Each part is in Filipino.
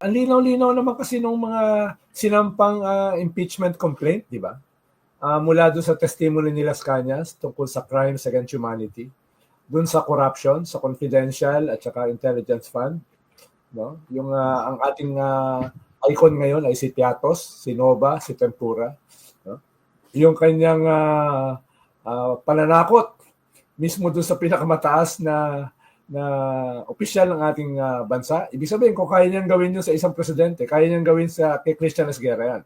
ang linaw-linaw naman kasi ng mga sinampang impeachment complaint, di ba? Mula doon sa testimony ni Las Cañas tungkol sa crimes against humanity, doon sa corruption, sa confidential at saka intelligence fund, no? Yung ang ating icon ngayon ay si Piatos, si Nova, si Tempura, no? Yung kanyang pananakot mismo doon sa pinakamataas na opisyal ng ating bansa. Ibig sabihin, kung kaya niyang gawin yun sa isang presidente, kaya niyang gawin kay Christian Esguerra yan.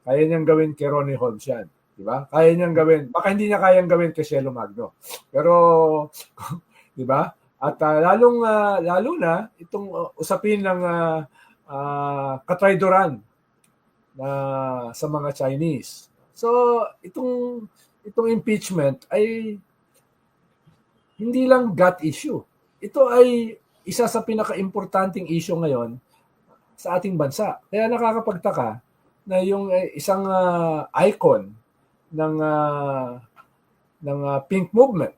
Kaya niyang gawin kay Ronnie Holmes yan. Diba? Kaya niyang gawin. Baka hindi niya kayang gawin kay Cielo Magno. Pero, diba? At lalo na, itong usapin ng katraydoran sa mga Chinese. So, itong impeachment ay hindi lang gut issue. Ito ay isa sa pinaka-importanting issue ngayon sa ating bansa. Kaya nakakapagtaka na yung isang icon ng pink movement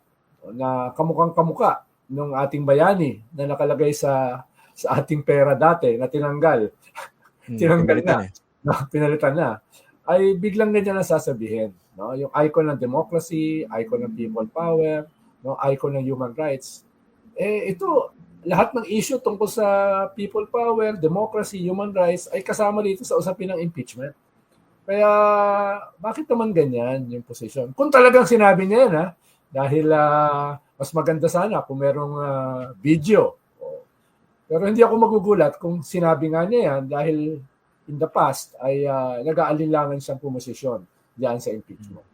na kamukhang-kamuka ng ating bayani na nakalagay sa ating pera dati na tinanggal. Tinanggal na. Pinalitan na. Ay biglang ganyan na sasabihin. No? Yung icon ng democracy, icon ng people power, no? Icon ng human rights. Ito, lahat ng issue tungkol sa people power, democracy, human rights ay kasama dito sa usapin ng impeachment. Kaya bakit naman ganyan yung position? Kung talagang sinabi niya yan, dahil mas maganda sana kung merong video. Pero hindi ako magugulat kung sinabi nga niya yan dahil in the past ay nag-aalinlangan siyang pumosisyon diyan sa impeachment.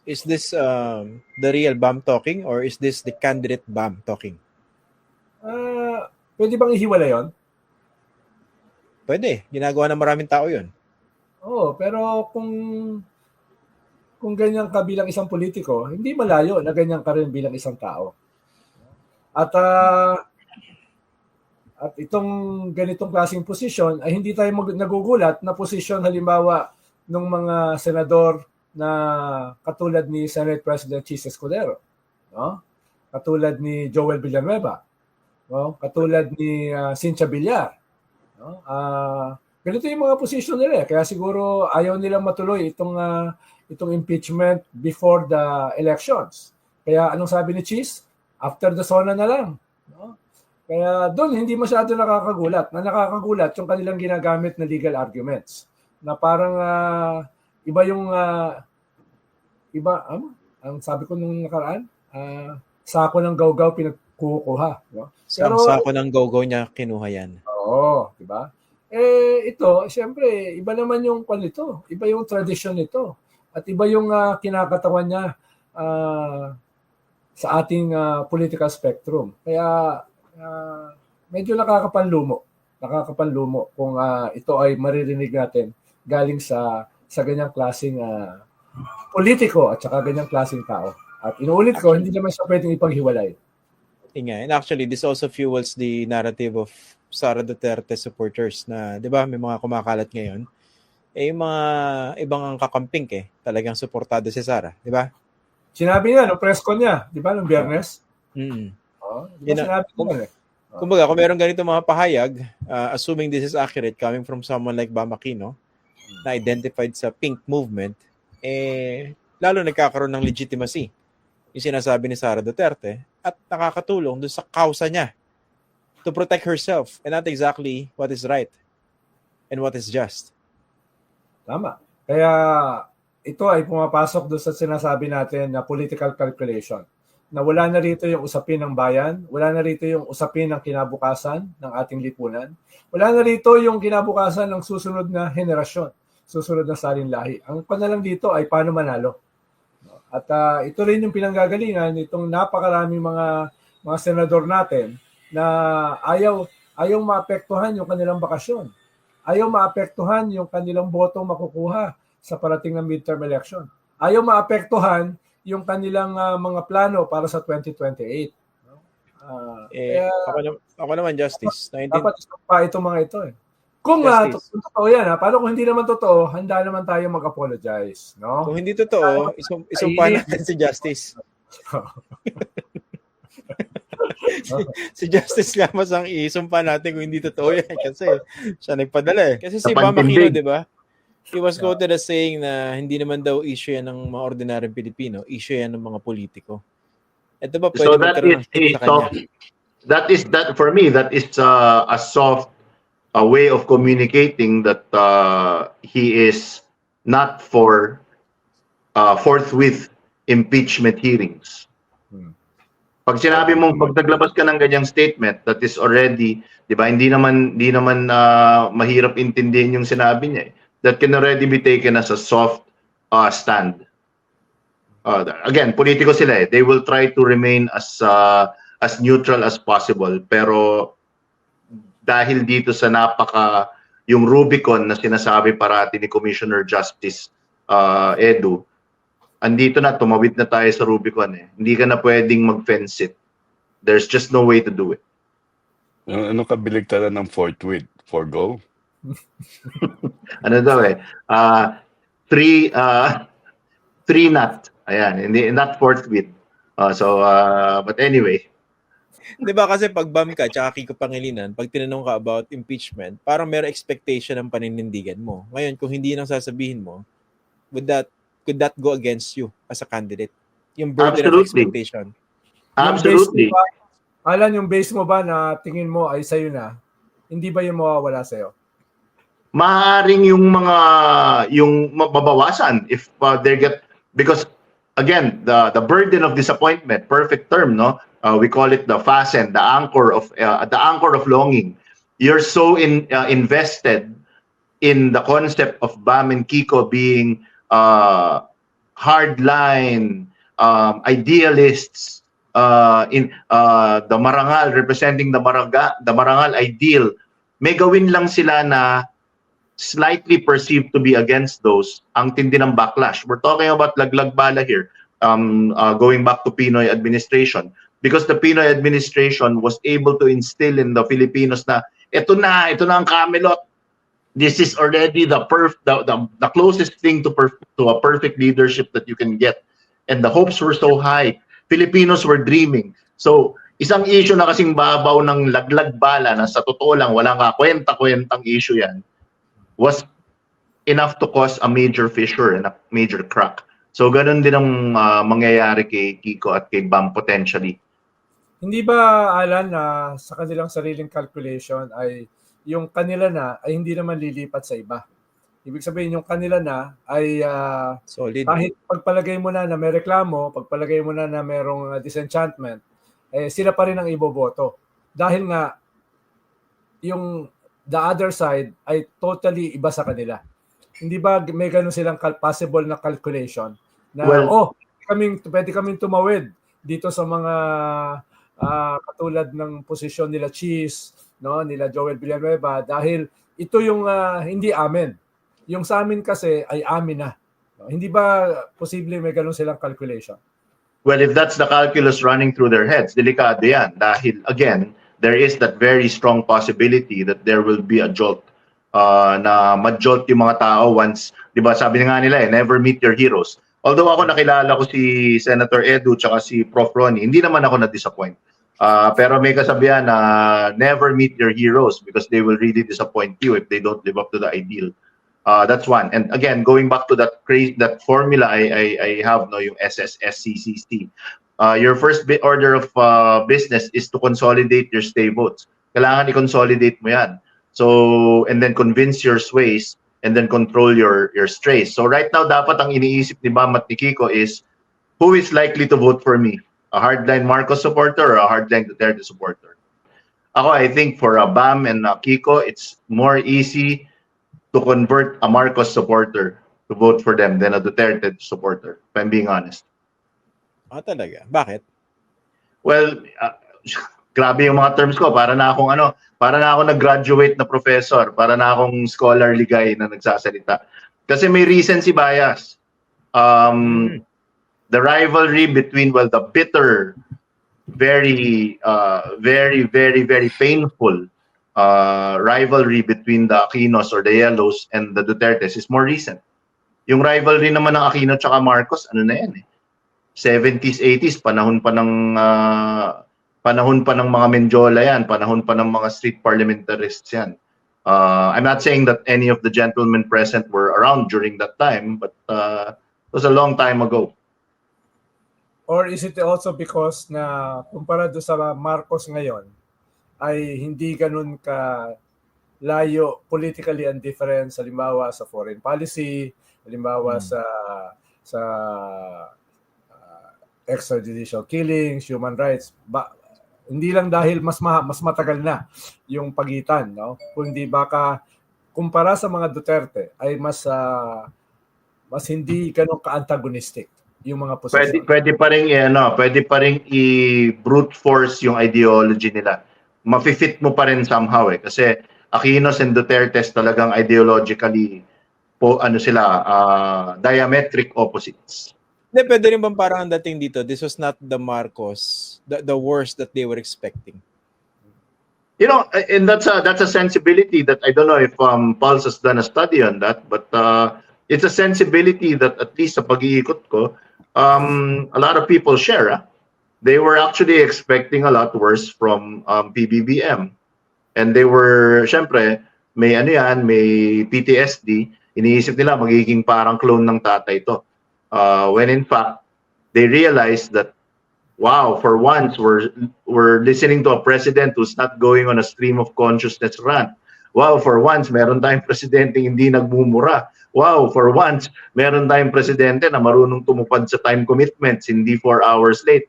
Is this the real BAM talking or is this the candidate BAM talking? Pwede bang ihiwala yon? Pwede. Ginagawa ng maraming tao yon. Oo, pero kung ganyan ka bilang isang politiko, hindi malayo na ganyan ka rin bilang isang tao. At itong ganitong klaseng posisyon ay hindi tayo nagugulat na posisyon halimbawa ng mga senador na katulad ni Senate President Chis Escudero, no? Katulad ni Joel Villanueva, no? Katulad ni Cynthia Villar, no? Ganito yung mga posisyon nila. Kaya siguro ayaw nilang matuloy itong impeachment before the elections. Kaya anong sabi ni Chis? After the SONA na lang. No? Kaya doon hindi masyado nakakagulat. Na nakakagulat yung kanilang ginagamit na legal arguments. Na parang iba yung ang sabi ko nung nakaraan, sako ng gawgaw pinagkukuha. No? Pero sako ng gawgaw niya kinuha yan. Oo, di ba? Ito, siyempre, iba naman yung nito. Iba yung tradisyon nito. At iba yung kinakatawan niya sa ating political spectrum. Kaya medyo nakakapanlumo kung ito ay maririnig natin galing sa ganyang klaseng politiko at saka ganyang klaseng tao. At inuulit ko, hindi naman siya pwedeng ipaghiwalay. And actually, this also fuels the narrative of Sara Duterte supporters na, di ba, may mga kumakalat ngayon. Yung mga ibang kakamping talagang suportado si Sara, di ba? Sinabi niya, no press con niya, di ba, nung Biyernes? Sinabi niya. Kumbaga, kung meron ganito mga pahayag, assuming this is accurate, coming from someone like Bam Aquino, na identified sa pink movement, lalo nagkakaroon ng legitimacy yung sinasabi ni Sara Duterte at nakakatulong dun sa kausa niya to protect herself and not exactly what is right and what is just. Tama. Kaya ito ay pumapasok doon sa sinasabi natin na political calculation. Na wala na rito yung usapin ng bayan, wala na rito yung usapin ng kinabukasan ng ating lipunan, wala na rito yung kinabukasan ng susunod na henerasyon, susunod na salinlahi. Ang panalang dito ay paano manalo. At ito rin yung pinanggagalingan nitong napakaraming mga senador natin na ayaw maapektuhan yung kanilang bakasyon. Ayaw maapektuhan yung kanilang botong makukuha sa parating ng midterm election. Ayaw maapektuhan yung kanilang mga plano para sa 2028. Ako naman, Justice. Dapat pa itong mga ito. Kung totoo yan, paano kung hindi naman totoo, handa naman tayo mag-apologize. No? Kung hindi totoo, isumpa natin si Justice. si Justice Llamas ang isumpa natin kung hindi totoo yan kasi siya nagpadala eh. Kasi si Sa Bam Aquino, pantindig. di ba? He was quoted as saying na hindi naman daw issue yan ng mga ordinaryong Pilipino, issue yan ng mga politiko. Ito ba pwede So that magkaroon is ng hit a sa kanya? soft, that for me, that is a soft way of communicating that he is not for forthwith impeachment hearings. Pag sinabi mong pag naglabas ka ng ganyang statement, that is already, di ba, hindi naman mahirap intindihin yung sinabi niya. That can already be taken as a soft stand. Again, politiko sila eh. They will try to remain as neutral as possible. Pero dahil dito sa yung Rubicon na sinasabi parati ni Commissioner Justice Edu, andito na, tumawid na tayo sa Rubicon eh. Hindi ka na pwedeng mag-fence it. There's just no way to do it. Ano kabiligtaran ng forthwith? Forgo? Ano daw eh? Three not. Ayan, hindi, not forthwith. But anyway. Di ba kasi pag Bam ka, tsaka Kiko Pangilinan, pag tinanong ka about impeachment, parang may expectation ng paninindigan mo. Ngayon, kung hindi nang sasabihin mo, could that go against you as a candidate? Yung burden of expectation. Absolutely. Alan, yung base mo ba na tingin mo ay sa'yo na, hindi ba yung mawawala sa'yo? Maaaring yung mababawasan if they get, because again, the burden of disappointment, perfect term, no? We call it the fasten, the anchor of longing. You're so invested in the concept of Bam and Kiko being hardline idealists, in the Marangal, representing the Marangal ideal. May gawin lang sila na slightly perceived to be against those, ang tindi ng backlash. We're talking about laglag bala here, going back to Pinoy administration, because the Pinoy administration was able to instill in the Filipinos na ito na ang Camelot. This is already the closest thing to a perfect leadership that you can get. And the hopes were so high. Filipinos were dreaming. So, isang issue na kasing babaw ng laglag bala na sa totoo lang, walang kwenta-kwentang issue yan, was enough to cause a major fissure and a major crack. So, ganun din ang mangyayari kay Kiko at kay Bam potentially. Hindi ba, Alan, na sa kanilang sariling calculation ay yung kanila na ay hindi naman lilipat sa iba? Ibig sabihin, yung kanila na ay solid. Kahit pagpalagay mo na may reklamo, pagpalagay mo na merong disenchantment, sila pa rin ang iboboto. Dahil nga, yung the other side ay totally iba sa kanila. Hindi ba may ganun silang possible na calculation na, pwede kaming tumawid dito sa mga katulad ng posisyon nila Cheese, no, nila Joel Villanueva, dahil ito yung hindi amin. Yung sa amin kasi ay amin na. No? Hindi ba posible may ganun silang calculation? Well, if that's the calculus running through their heads, delikado yan. Dahil, again, there is that very strong possibility that there will be a jolt, na ma-jolt yung mga tao once, di ba, sabi nga nila never meet your heroes. Although ako nakilala ko si Senator Edu tsaka si Prof. Ronnie, hindi naman ako na-disappoint. Pero may kasabihan na never meet your heroes because they will really disappoint you if they don't live up to the ideal. That's one. And again, going back to that formula I have, no, yung SSSCCC. Your first order of business is to consolidate your stay votes. Kailangan i-consolidate mo yan. So, and then convince your sways and then control your strays. So right now, dapat ang iniisip ni Bam at ni Kiko is, who is likely to vote for me? A hardline Marcos supporter or a hardline Duterte supporter? Ako, I think for Bam and Kiko, it's more easy to convert a Marcos supporter to vote for them than a Duterte supporter, if I'm being honest. Talaga? Bakit? Well, grabe yung mga terms ko. Para na akong nag-graduate na professor, para na akong scholarly guy na nagsasalita. Kasi may recency bias. The rivalry between, the bitter, very, very, very, very painful rivalry between the Aquinos or the Yellows and the Dutertes is more recent. Yung rivalry naman ng Aquino tsaka Marcos, ano na yan 70s, 80s, panahon pa ng Panahon pa ng mga Menjola yan, panahon pa ng mga street parliamentarists yan. I'm not saying that any of the gentlemen present were around during that time, but it was a long time ago. Or is it also because na kumpara do sa Marcos ngayon ay hindi ganun ka layo politically indifferent, halimbawa sa foreign policy, halimbawa sa extrajudicial killings, human rights, hindi lang dahil mas matagal na yung pagitan, no? Kundi baka kumpara sa mga Duterte ay mas hindi ganun ka-antagonistic yung mga posisyon. Pwede pa ring i-brute force yung ideology nila. Mafi-fit mo pa rin somehow kasi Aquinos and Duterte talagang ideologically diametric opposites. Hindi, pwede rin bang parang ang dating dito, this was not the Marcos, the worst that they were expecting? You know, and that's a sensibility that I don't know if Pulse has done a study on that, but it's a sensibility that at least sa pag-iikot ko, a lot of people share. They were actually expecting a lot worse from PBBM. And they were, syempre, may PTSD, iniisip nila magiging parang clone ng tatay to. When in fact, they realized that, wow, for once, we're listening to a president who's not going on a stream of consciousness rant. Wow, for once, meron tayong presidente hindi nagmumura. Wow, for once, meron tayong presidente na marunong tumupad sa time commitments, hindi 4 hours late.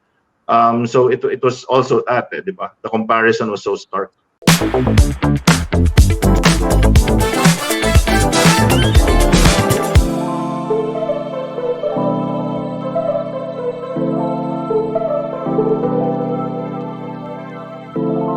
So it was also that, di ba? The comparison was so stark.